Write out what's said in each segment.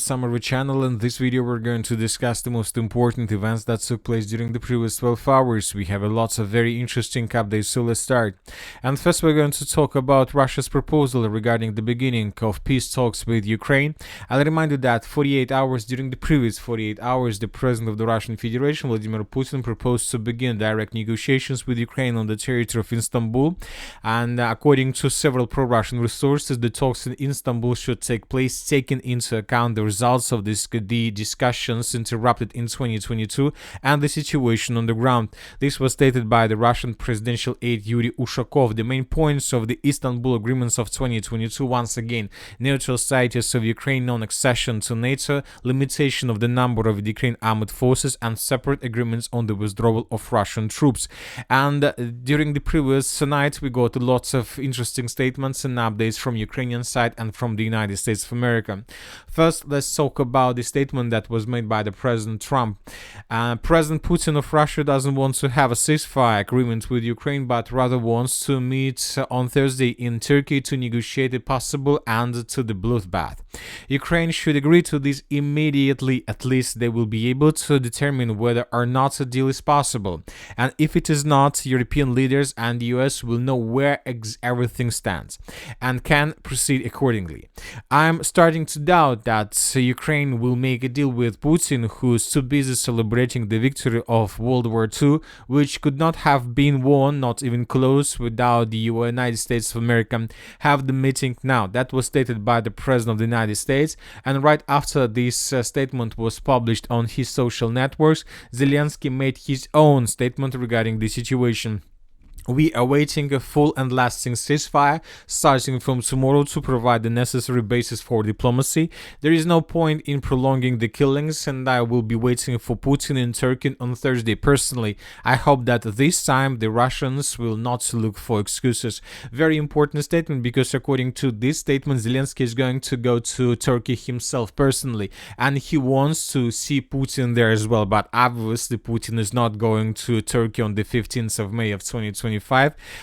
Summary channel. In this video we're going to discuss the most important events that took place during the previous 12 hours. We have lots of very interesting updates, so let's start. And first we're going to talk about Russia's proposal regarding the beginning of peace talks with Ukraine. I'll remind you that during the previous 48 hours, the President of the Russian Federation, Vladimir Putin, proposed to begin direct negotiations with Ukraine on the territory of Istanbul. And according to several pro-Russian resources, the talks in Istanbul should take place taking into account the results of the discussions interrupted in 2022 and the situation on the ground. This was stated by the Russian presidential aide Yuri Ushakov. The main points of the Istanbul agreements of 2022, once again, neutral status of Ukraine, non-accession to NATO, limitation of the number of Ukraine armed forces, and separate agreements on the withdrawal of Russian troops. And during the previous night, we got lots of interesting statements and updates from Ukrainian side and from the United States of America. First, let's talk about the statement that was made by the President Trump. President Putin of Russia doesn't want to have a ceasefire agreement with Ukraine, but rather wants to meet on Thursday in Turkey to negotiate a possible end to the bloodbath. Ukraine should agree to this immediately. At least they will be able to determine whether or not a deal is possible. And if it is not, European leaders and the US will know where everything stands and can proceed accordingly. I'm starting to doubt that Ukraine will make a deal with Putin, who is too busy celebrating the victory of World War II, which could not have been won, not even close, without the United States of America have the meeting now. That was stated by the President of the United States, and right after this statement was published on his social networks, Zelensky made his own statement regarding the situation. We are waiting a full and lasting ceasefire starting from tomorrow to provide the necessary basis for diplomacy. There is no point in prolonging the killings, and I will be waiting for Putin in Turkey on Thursday. Personally, I hope that this time the Russians will not look for excuses. Very important statement, because according to this statement, Zelensky is going to go to Turkey himself personally, and he wants to see Putin there as well. But obviously Putin is not going to Turkey on the 15th of May of 2025.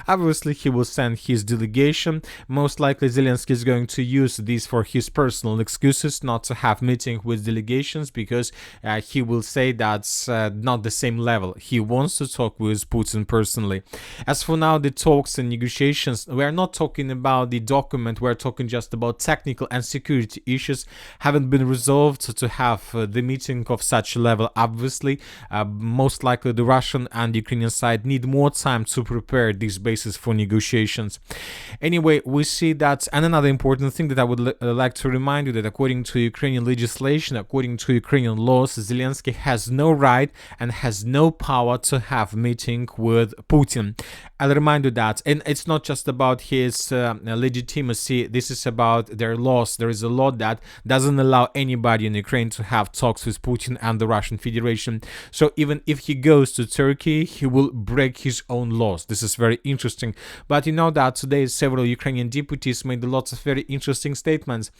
Obviously, he will send his delegation. Most likely, Zelensky is going to use this for his personal excuses not to have meeting with delegations, because he will say that's not the same level. He wants to talk with Putin personally. As for now, the talks and negotiations, we are not talking about the document. We are talking just about technical and security issues haven't been resolved to have the meeting of such a level. Obviously, most likely the Russian and Ukrainian side need more time to prepare this basis for negotiations. Anyway, we see that, and another important thing that I would like to remind you, that according to Ukrainian legislation, according to Ukrainian laws, Zelensky has no right and has no power to have meeting with Putin. I'll remind you that, and it's not just about his legitimacy, this is about their laws. There is a law that doesn't allow anybody in Ukraine to have talks with Putin and the Russian Federation. So even if he goes to Turkey, he will break his own laws. This is very interesting. But you know that today several Ukrainian deputies made lots of very interesting statements.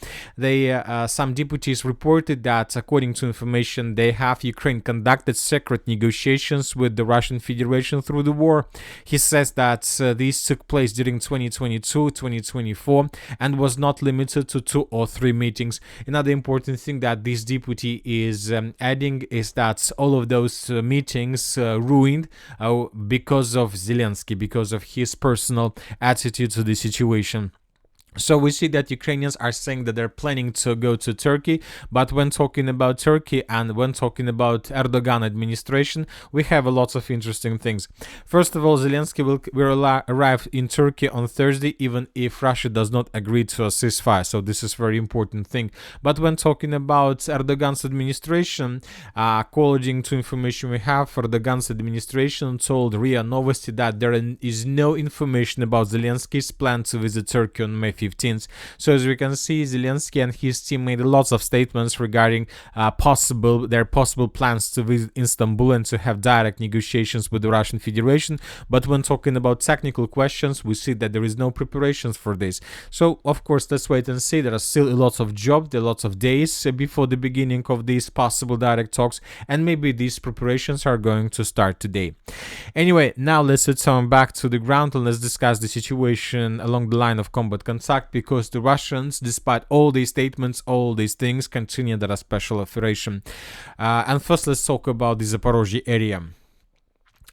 Some deputies reported that, according to information they have, Ukraine conducted secret negotiations with the Russian Federation through the war. He says that this took place during 2022, 2024, and was not limited to 2 or 3 meetings. Another important thing that this deputy is adding is that all of those meetings ruined because of Zelensky, because of his personal attitude to the situation. So we see that Ukrainians are saying that they're planning to go to Turkey, but when talking about Turkey and when talking about Erdogan administration, we have a lot of interesting things. First of all, Zelensky will arrive in Turkey on Thursday, even if Russia does not agree to a ceasefire. So this is a very important thing. But when talking about Erdogan's administration, according to information we have, Erdogan's administration told RIA Novosti that there is no information about Zelensky's plan to visit Turkey on May 15th. So as we can see, Zelensky and his team made lots of statements regarding their possible plans to visit Istanbul and to have direct negotiations with the Russian Federation. But when talking about technical questions, we see that there is no preparations for this. So of course, let's wait and see. There are still a lot of jobs, there are lots of days before the beginning of these possible direct talks, and maybe these preparations are going to start today. Anyway, now let's return back to the ground and let's discuss the situation along the line of combat contact. attacked because the Russians, despite all these statements, all these things, continue their special operation. And first, let's talk about the Zaporozhye area.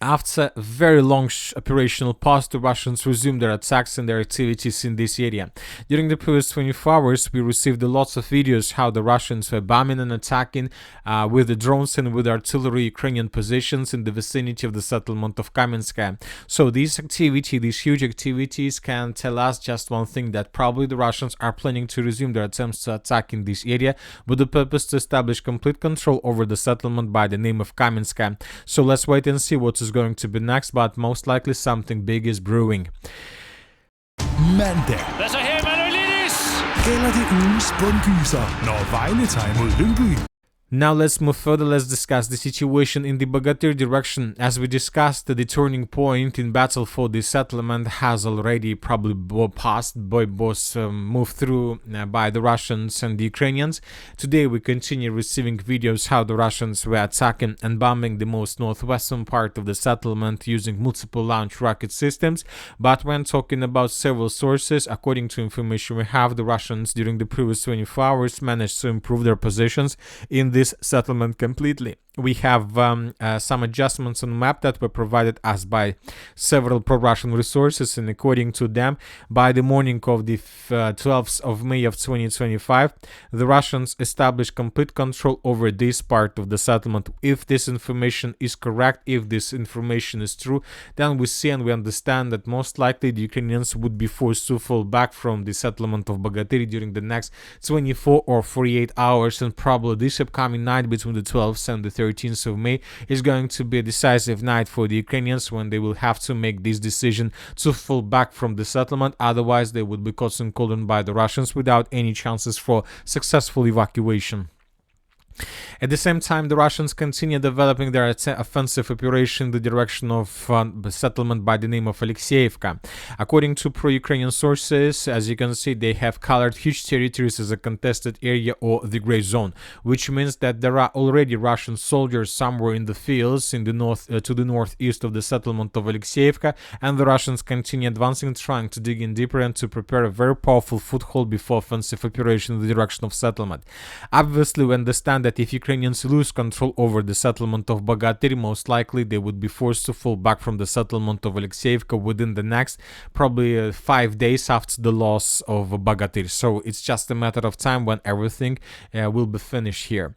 After a very long operational pause, the Russians resumed their attacks and their activities in this area. During the previous 24 hours, we received lots of videos how the Russians were bombing and attacking with the drones and with artillery Ukrainian positions in the vicinity of the settlement of Kamenskaya. So these huge activities can tell us just one thing, that probably the Russians are planning to resume their attempts to attack in this area with the purpose to establish complete control over the settlement by the name of Kamenskaya. So let's wait and see what is going to be next, but most likely something big is brewing. Mandag. Lad os her, Manoulidis! Gælder det ugens bundgyser, når Vejle tager imod Lyngby. Now let's move further. Let's discuss the situation in the Bogatyr direction. As we discussed, the turning point in battle for the settlement has already probably moved through by the Russians and the Ukrainians. Today we continue receiving videos how the Russians were attacking and bombing the most northwestern part of the settlement using multiple launch rocket systems. But when talking about several sources, according to information we have, the Russians during the previous 24 hours managed to improve their positions in this settlement completely. We have some adjustments on the map that were provided us by several pro-Russian resources, and according to them, by the morning of the 12th of May of 2025, the Russians established complete control over this part of the settlement. If this information is correct, if this information is true, then we see and we understand that most likely the Ukrainians would be forced to fall back from the settlement of Bogatyr during the next 24 or 48 hours, and probably this upcoming night between the 12th and the 13th of May is going to be a decisive night for the Ukrainians, when they will have to make this decision to fall back from the settlement. Otherwise, they would be caught in cold by the Russians without any chances for successful evacuation. At the same time, the Russians continue developing their offensive operation in the direction of the settlement by the name of Alexeyevka. According to pro-Ukrainian sources, as you can see, they have colored huge territories as a contested area or the gray zone, which means that there are already Russian soldiers somewhere in the fields in the north to the northeast of the settlement of Alexeyevka, and the Russians continue advancing, trying to dig in deeper and to prepare a very powerful foothold before offensive operation in the direction of settlement. Obviously, we understand that if Ukrainians lose control over the settlement of Bogatyr, most likely they would be forced to fall back from the settlement of Alexeyevka within the next probably 5 days after the loss of Bogatyr. So it's just a matter of time when everything will be finished here.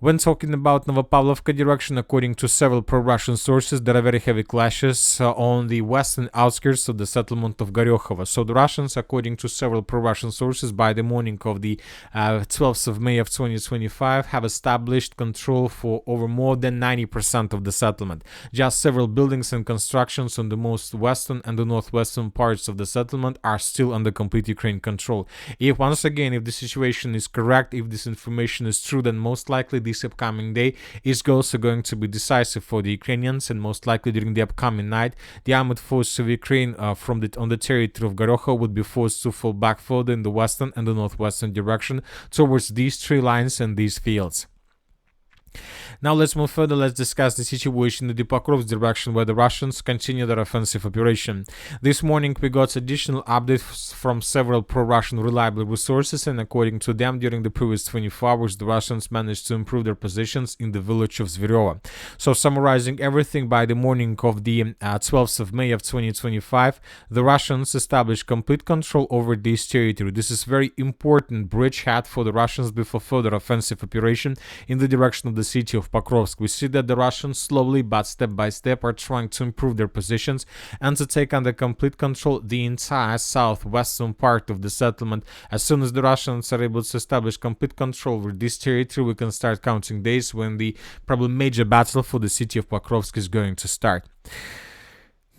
When talking about Novopavlovka direction, according to several pro-Russian sources, there are very heavy clashes on the western outskirts of the settlement of Goryokovo. So the Russians, according to several pro-Russian sources, by the morning of the 12th of May of 2025, have established control for over more than 90% of the settlement. Just several buildings and constructions on the most western and the northwestern parts of the settlement are still under complete Ukrainian control. If the situation is correct, if this information is true, then most likely this upcoming day is also going to be decisive for the Ukrainians, and most likely during the upcoming night, the armed forces of Ukraine on the territory of Goryokovo would be forced to fall back further in the western and the northwestern direction towards these three lines and these fields. Now let's move further. Let's discuss the situation in the Pokrovsk direction, where the Russians continue their offensive operation. This morning we got additional updates from several pro-Russian reliable resources, and according to them, during the previous 24 hours, the Russians managed to improve their positions in the village of Zverevo. So summarizing everything, by the morning of the 12th of May of 2025, the Russians established complete control over this territory. This is very important bridgehead for the Russians before further offensive operation in the direction of the city of Pokrovsk. We see that the Russians slowly but step by step are trying to improve their positions and to take under complete control the entire southwestern part of the settlement. As soon as the Russians are able to establish complete control over this territory, we can start counting days when the probably major battle for the city of Pokrovsk is going to start.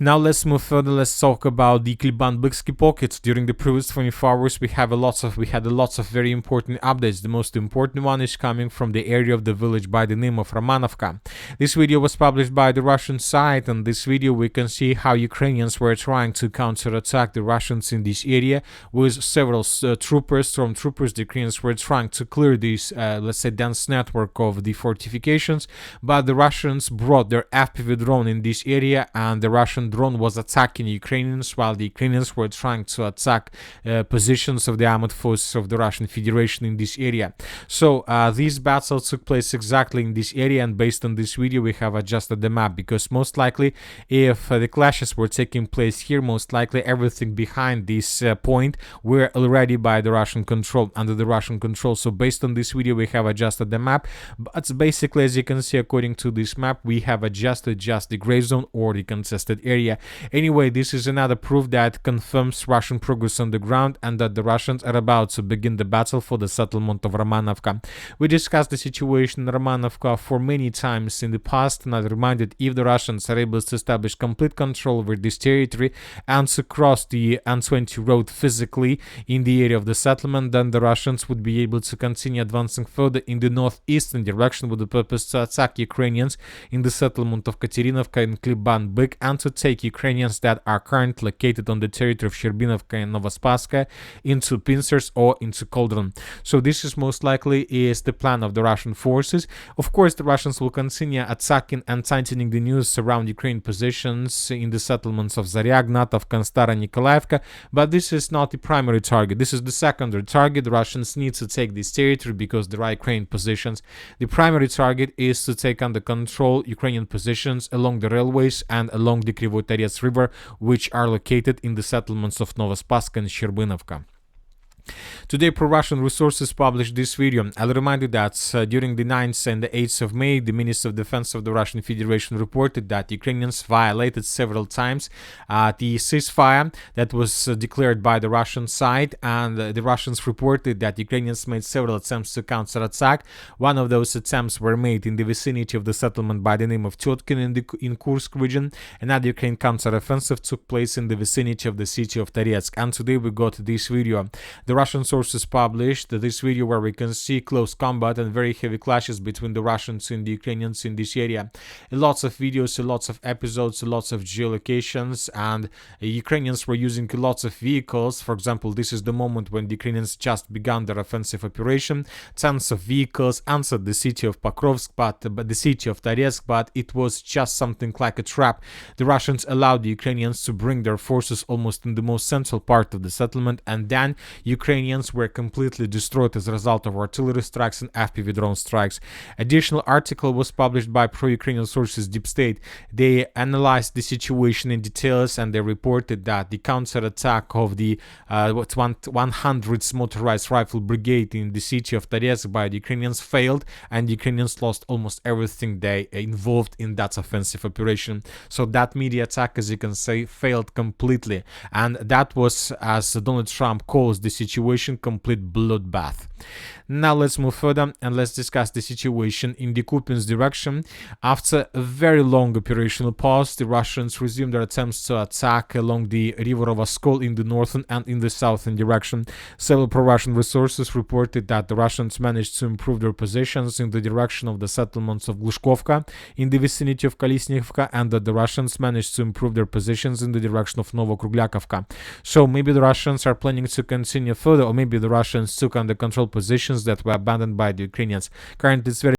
Now let's move further. Let's talk about the Kliban-Byksky pockets. During the previous 24 hours, we had a lots of very important updates. The most important one is coming from the area of the village by the name of Romanovka. This video was published by the Russian side, and this video we can see how Ukrainians were trying to counterattack the Russians in this area with several stormtroopers. The Ukrainians were trying to clear this, let's say, dense network of the fortifications, but the Russians brought their FPV drone in this area, and the Russian Russian drone was attacking Ukrainians while the Ukrainians were trying to attack positions of the armed forces of the Russian Federation in this area. So this battle took place exactly in this area, and based on this video we have adjusted the map, because most likely if the clashes were taking place here, most likely everything behind this point were already by the Russian control, under the Russian control. So based on this video we have adjusted the map, but basically, as you can see, according to this map, we have adjusted just the gray zone or the contested area. Anyway, this is another proof that confirms Russian progress on the ground and that the Russians are about to begin the battle for the settlement of Romanovka. We discussed the situation in Romanovka for many times in the past, and I reminded, if the Russians are able to establish complete control over this territory and to cross the N20 road physically in the area of the settlement, then the Russians would be able to continue advancing further in the northeastern direction with the purpose to attack Ukrainians in the settlement of Katerinovka and Kliban-Byk, and to take Ukrainians that are currently located on the territory of Sherbinovka and Novospaskaya into pincers or into Cauldron. So this is most likely is the plan of the Russian forces. Of course, the Russians will continue attacking and tightening the news around Ukraine positions in the settlements of Zarya, Gnatovka, Stara Nikolaevka, but this is not the primary target. This is the secondary target. The Russians need to take this territory because there are Ukrainian positions. The primary target is to take under control Ukrainian positions along the railways and along the Krivoy-Tarets river, which are located in the settlements of Novospask and Sherbinovka. Today, pro-Russian resources published this video. I'll remind you that during the 9th and the 8th of May, the Minister of Defense of the Russian Federation reported that Ukrainians violated several times the ceasefire that was declared by the Russian side, and the Russians reported that Ukrainians made several attempts to counterattack. One of those attempts were made in the vicinity of the settlement by the name of Totkin in Kursk region. Another Ukrainian counteroffensive took place in the vicinity of the city of Toretsk, and today we got this video. The Russian sources published this video where we can see close combat and very heavy clashes between the Russians and the Ukrainians in this area. Lots of videos, lots of episodes, lots of geolocations, and Ukrainians were using lots of vehicles. For example, this is the moment when the Ukrainians just began their offensive operation. Tons of vehicles answered the city of Pokrovsk, but the city of Toretsk, but it was just something like a trap. The Russians allowed the Ukrainians to bring their forces almost in the most central part of the settlement, and then Ukrainians were completely destroyed as a result of artillery strikes and FPV drone strikes. Additional article was published by pro-Ukrainian sources Deep State. They analyzed the situation in details, and they reported that the counter-attack of the 100th Motorized Rifle Brigade in the city of Toretsk by the Ukrainians failed, and the Ukrainians lost almost everything they involved in that offensive operation. So that media attack, as you can say, failed completely, and that was, as Donald Trump calls the situation, complete bloodbath. Now let's move further and let's discuss the situation in the Kupiansk direction. After a very long operational pause, the Russians resumed their attempts to attack along the river of Oskol in the northern and in the southern direction. Several pro-Russian resources reported that the Russians managed to improve their positions in the direction of the settlements of Glushkovka in the vicinity of Kolesnikivka, and that the Russians managed to improve their positions in the direction of Novokrugliakovka. So maybe the Russians are planning to continue further, or maybe the Russians took under control positions that were abandoned by the Ukrainians. Currently, it's very